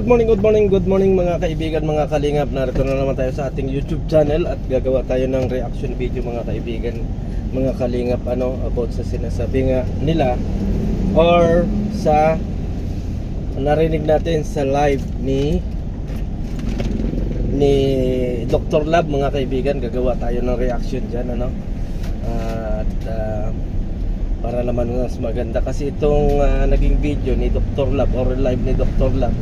Good morning mga kaibigan, mga kalingap. Narito na naman tayo sa ating YouTube channel at gagawa tayo ng reaction video mga kaibigan, mga kalingap, about sa sinasabi nga nila or sa narinig natin sa live ni Dr. Love mga kaibigan. Gagawa tayo ng reaction dyan, para naman mas maganda kasi itong naging video ni Dr. Love or live ni Dr. Love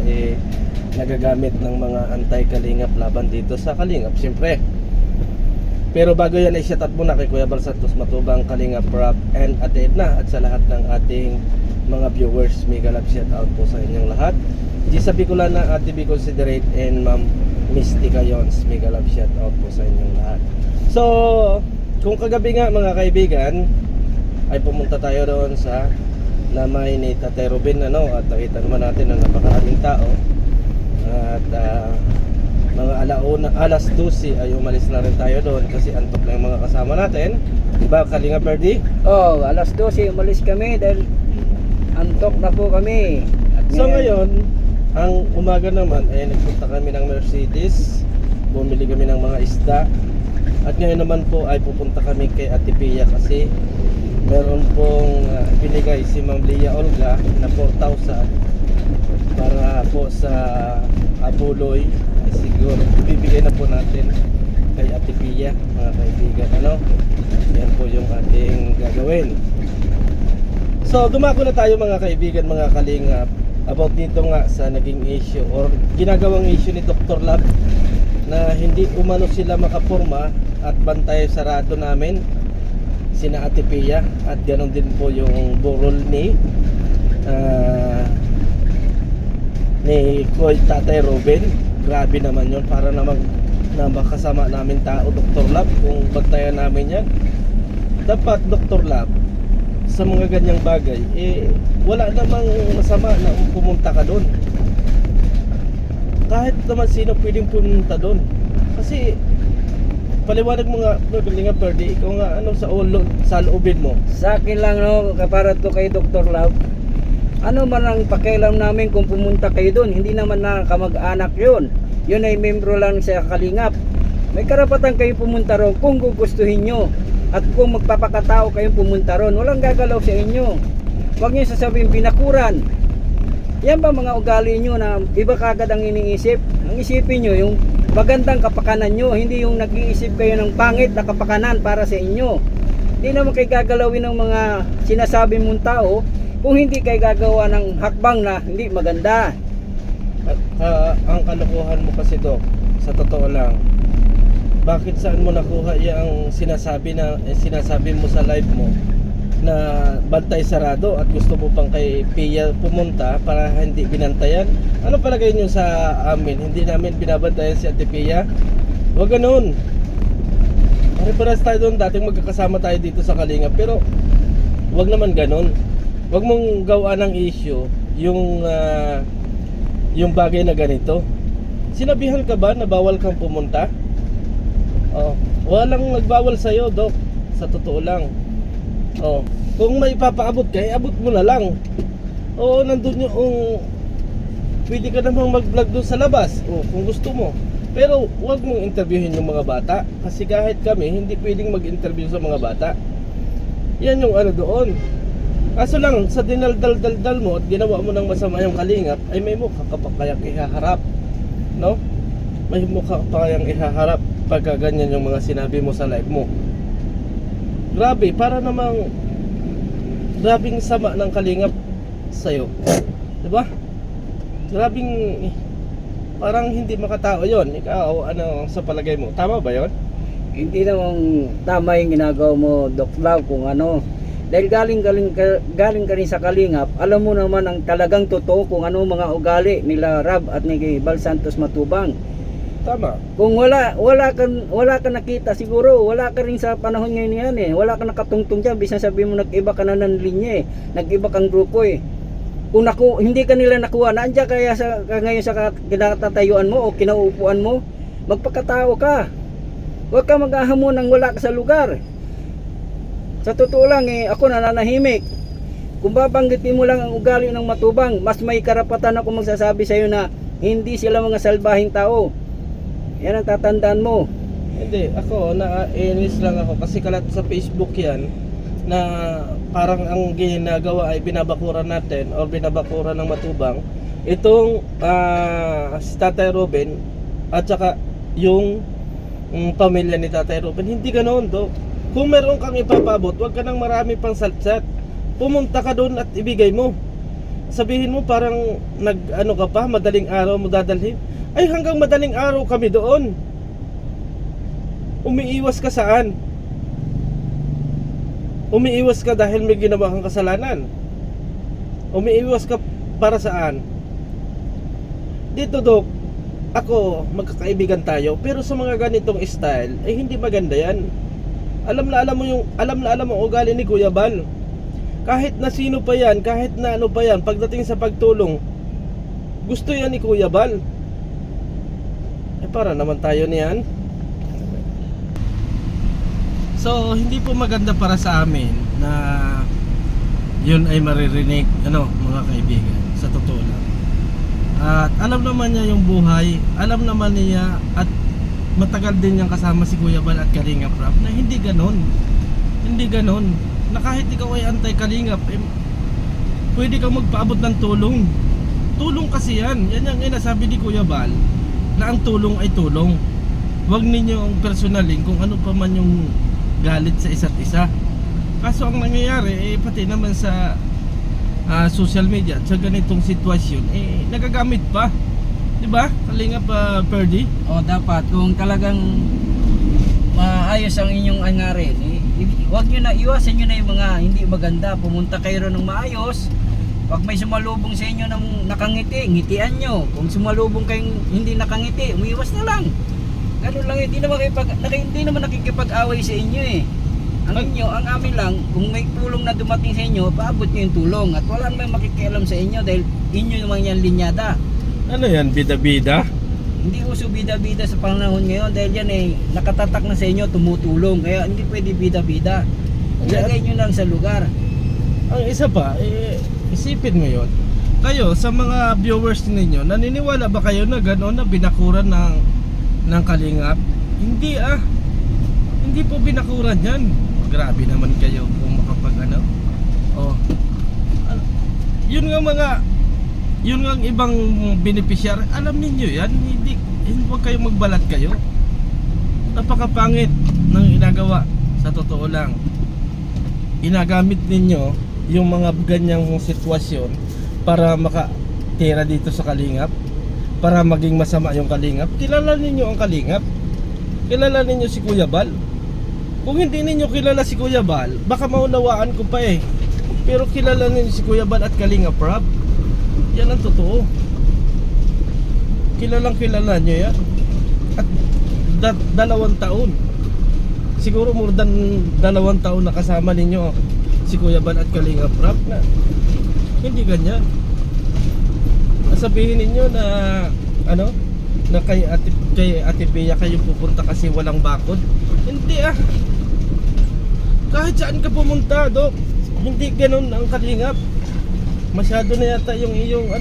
nagagamit ng mga anti-kalingap laban dito sa kalingap siyempre. Pero bago yan ay shoutout muna kay Kuya Bal Santos Matubang, Kalingap Rob and Ate Edna at sa lahat ng ating mga viewers. Mega love shoutout po sa inyong lahat. Gisa Bicolana, Ate Bi Considerate and Ma'am Mystica Yons, mega love shoutout po sa inyong lahat. So kung kagabi nga mga kaibigan ay pumunta tayo doon sa lamay ni Tatay Robin at nakita naman natin na napakaraming tao at mga alas 12 ay umalis na rin tayo doon kasi antok na yung mga kasama natin, diba Kalinga Perdi? Alas 12 umalis kami dahil antok na po kami at so ngayon ang umaga naman ay nagpunta kami ng Mercedes, bumili kami ng mga isda at ngayon naman po ay pupunta kami kay Ate Pia kasi meron pong binigay si Ma'am Leah Olga na 4,000 para po sa Abuloy. Siguro bibigay na po natin kay Ate Pia mga kaibigan. Yan po yung ating gagawin. So dumako na tayo mga kaibigan, mga kalingap, about dito nga sa naging issue or ginagawang issue ni Dr. Love na hindi umano sila makapurma at bantay sarado namin sina Ate Pia at ganoon din po yung burol ni Kuya Tatay Robin. Grabe naman yun, para namang na makasama namin tao Dr. Love kung bantayan namin yan. Dapat Dr. Love sa mga ganyang bagay wala namang masama na pumunta ka doon. Kahit naman sino pwedeng pumunta doon kasi paliwanag mo nga, Kalinga Perdi, ikaw nga sa loobin mo. sa akin lang para to kay Dr. Love, ano man ang pakialam namin kung pumunta kayo doon, hindi naman na kamag-anak yun ay membro lang sa Kalingap. May karapatan kayo pumunta ron kung gugustuhin nyo at kung magpapakatao kayong pumunta ron, walang gagalaw sa inyo. Huwag nyo sasabihin binakuran. Yan ba mga ugali nyo na iba kagad ang iniisip? Ang isipin nyo yung magandang kapakanan nyo, hindi yung nag-iisip kayo ng pangit na kapakanan para sa inyo. Hindi naman kayo gagalawin ng mga sinasabi mong tao kung hindi kayo gagawa ng hakbang na hindi maganda. Ang kalokohan mo kasi, Dok, sa totoo lang, bakit saan mo nakuha yung sinasabi mo sa live mo na bantay sarado at gusto mo pang kay Pia pumunta para hindi binantayan? Ano palagay nyo sa amin? Hindi namin binabantayan si Ate Pia? Huwag ganun. Pare-paras tayo doon, dating magkakasama tayo dito sa Kalingap, pero huwag naman ganun. Huwag mong gawaan ng issue yung bagay na ganito. Sinabihan ka ba na bawal kang pumunta? Walang nagbawal sa'yo, Dok, sa totoo lang. Kung may papaabot ka, abot mo na lang. Nandun yung pwede ka namang mag-vlog doon sa labas kung gusto mo. Pero huwag mong interviewin yung mga bata kasi kahit kami hindi pwedeng mag-interview sa mga bata. Yan yung doon. Kaso lang sa dinaldal-daldal mo at ginawa mo ng masama yung Kalingap ay may mukha ka pa kayang ihaharap, no? May mukha pa kayang ihaharap pagka ganyan yung mga sinabi mo sa live mo. Grabe, para namang grabing sama ng Kalingap sa'yo, diba? Grabing parang hindi makatao yon. Ikaw, ano sa palagay mo? Tama ba yon? Hindi naman tama yung ginagawa mo, Doc Love, kung dahil galing ka rin sa Kalingap, alam mo naman ang talagang totoo kung ano mga ugali nila Rab at ni Bal Santos Matubang. Tama. Kung wala ka nakita, siguro wala ka rin sa panahon ngayon yan wala ka nakatungtong dyan, bisa sabihin mo nag-iba ka na ng linya nag-iba kang grupo Kung hindi ka nila nakuha, nandiyan kaya ngayon sa kinatatayuan mo o kinauupuan mo, magpakatao ka. Huwag ka mag-ahamon ng wala ka sa lugar. Sa totoo lang ako nananahimik. Kung babanggitin mo lang ang ugali ng Matubang, mas may karapatan ako magsasabi sa iyo na Hindi sila mga salbahing tao. Yan ang tatandaan mo. Hindi, ako, nainis lang ako kasi kalat sa Facebook yan na parang ang ginagawa ay binabakuran natin o binabakuran ng matubang itong si Tatay Robin at saka yung pamilya ni Tatay Robin. Hindi ganoon, Dok. Kung meron kang ipapabot, huwag ka nang marami pang saltsat. Pumunta ka doon at ibigay mo. Sabihin mo parang ano ka pa, madaling araw mo dadalhin. Ay, hanggang madaling araw kami doon. Umiiwas ka saan? Umiiwas ka dahil may ginawa kang kasalanan. Umiiwas ka para saan? Dito, Dok, ako, magkakaibigan tayo, pero sa mga ganitong style, ay hindi maganda yan. Alam na alam mo ugali ni Kuya Bal. Kahit na sino pa yan, kahit na ano pa yan, pagdating sa pagtulong, gusto yan ni Kuya Bal. Eh, para naman tayo niyan. So, hindi po maganda para sa amin na yun ay maririnig, mga kaibigan, sa totoo lang. At alam naman niya yung buhay, alam naman niya at matagal din niyang kasama si Kuya Bal at Kalingap Rap na hindi ganon. Hindi ganon. Na kahit ikaw ay anti-Kalingap, pwede kang magpaabot ng tulong. Tulong kasi yan. Yan yung inasabi ni Kuya Bal na ang tulong ay tulong. Huwag ninyong personalin kung ano pa man yung galit sa isa't isa. Kaso ang nangyayari pati naman sa social media at sa ganitong sitwasyon nagagamit pa, di ba? Kalingap Perdi. O dapat kung talagang maayos ang inyong hangarin, huwag nyo na, iwasan nyo na yung mga hindi maganda. Pumunta kayo ron ng maayos. Pag may sumalubong sa inyo ng nakangiti, ngitian nyo. Kung sumalubong kayong hindi nakangiti, umiwas na lang. Ganun lang, hindi naman nakikipag-away sa inyo eh. Ang amin lang, kung may tulong na dumating sa inyo, paabot nyo yung tulong. At wala namang makikialam sa inyo dahil inyo naman yan linyada. Ano yan, bida-bida? Hindi uso bida-bida sa panahon ngayon dahil yan nakatatak na sa inyo, tumutulong. Kaya hindi pwede bida-bida. Ilagay nyo lang sa lugar. Ang isa pa, isipin mo yon. Kayo, sa mga viewers ninyo, naniniwala ba kayo na gano'n na binakuran ng Kalingap? Hindi Hindi po binakuran yan. Grabe naman kayo kung makapag Yun nga ang ibang beneficiary, alam niyo yan. Hindi huwag kayong magbalat kayo. Napakapangit ng ginagawa. Sa totoo lang, inagamit ninyo yung mga ganyang sitwasyon para makatira dito sa Kalingap, para maging masama yung Kalingap. Kilala ninyo ang Kalingap. Kilala ninyo si Kuya Bal. Kung hindi ninyo kilala si Kuya Bal, baka maunawaan ko pa Pero kilala ninyo si Kuya Bal at Kalingap Rap. Yan ang totoo. Kilalang kilala nyo yan. At 2 taon. Siguro more than 2 taon na kasama ninyo si Kuya Bal at Kalingap Rap na hindi ganyan. Sabihin ninyo na na kay Ate Bea kayo pupunta kasi walang bakod. Hindi kahit saan ka pumunta, Dok, hindi ganun ang Kalingap. Masyado na yata yung iyong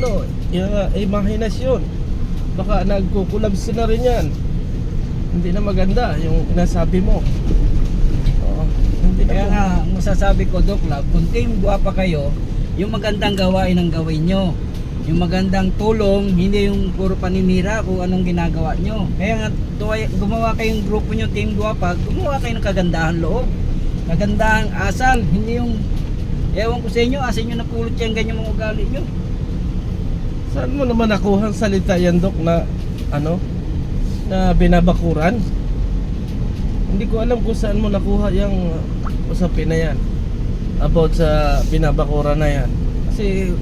yung imahinasyon. Baka nagkukulabs na rin yan. Hindi na maganda yung inasabi mo. Hindi na. Kaya nga, ang masasabi ko, Doc Love, kung team guwapa kayo, yung magandang gawain ang gawin nyo. Yung magandang tulong, hindi yung puro paninira kung anong ginagawa nyo. Kaya nga, gumawa kayong grupo nyo, team guwapa, gumawa kayo ng kagandahan loob. Kagandahan asal, hindi yung ewan ko sa inyo, asin nyo napulot yan ganyan mga ugali nyo. Saan mo naman nakuha ang salita yan, Dok, na na binabakuran? Hindi ko alam kung saan mo nakuha yung usapin na yan about sa binabakuran na yan. Kasi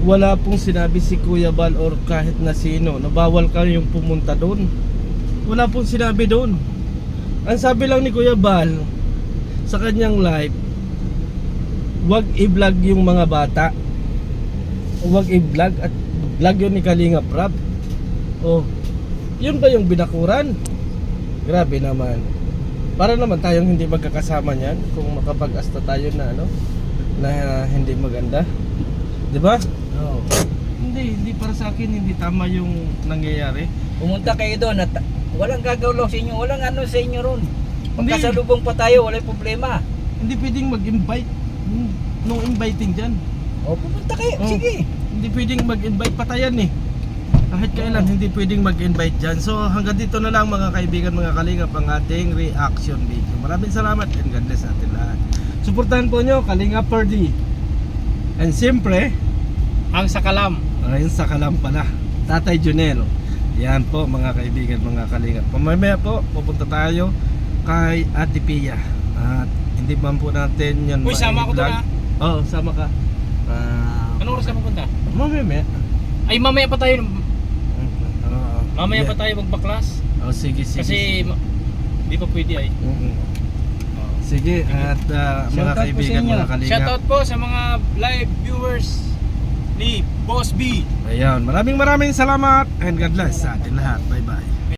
wala pong sinabi si Kuya Bal or kahit na sino na bawal kayong pumunta doon. Wala pong sinabi doon. Ang sabi lang ni Kuya Bal sa kanyang live, wag i-vlog yung mga bata, wag i-vlog, at vlog yun ni Kalingap Rap. Yun ba yung binakuran? Grabe naman. Para naman tayong hindi magkakasama niyan kung makapag-asta tayo na na hindi maganda, di ba? Oh. Hindi hindi para sa akin, hindi tama yung nangyayari. Pumunta kayo doon at walang gagawin sa inyo, walang ano sa inyo ron. Hindi. Magkasalubong pa tayo, walang problema. Hindi pwedeng mag-invite nung inviting dyan. O pumunta kayo, Oh. sige. Hindi pwedeng mag-invite, patayan eh. Kahit kailan hindi pwedeng mag-invite dyan. So hanggang dito na lang mga kaibigan, mga kalingap, ang ating reaction video. Maraming salamat and God bless sa atin lahat. Suportahan po nyo Kalingap Perdi. And siyempre, Ang Sakalam. ayun sa kalam pala, Tatay Junel. Yan po mga kaibigan, mga kalingap. Mamaya po pupunta tayo kay Ate Pia. At hindi man po natin yan Uy, sama ako doon, ah. Oo, sama ka. Anong oras ka pupunta? Mamaya. Ay, mamaya pa tayo. Oo. Mamaya Yeah. pa tayo magbaklas. Oh, sige. Kasi di pa pwede ay. Sige, at mga Shoutout po kaibigan, sa inyo. mga kalingap. Shoutout po sa mga live viewers ni Boss B. Ayan, maraming salamat and God bless sa atin lahat. Bye-bye.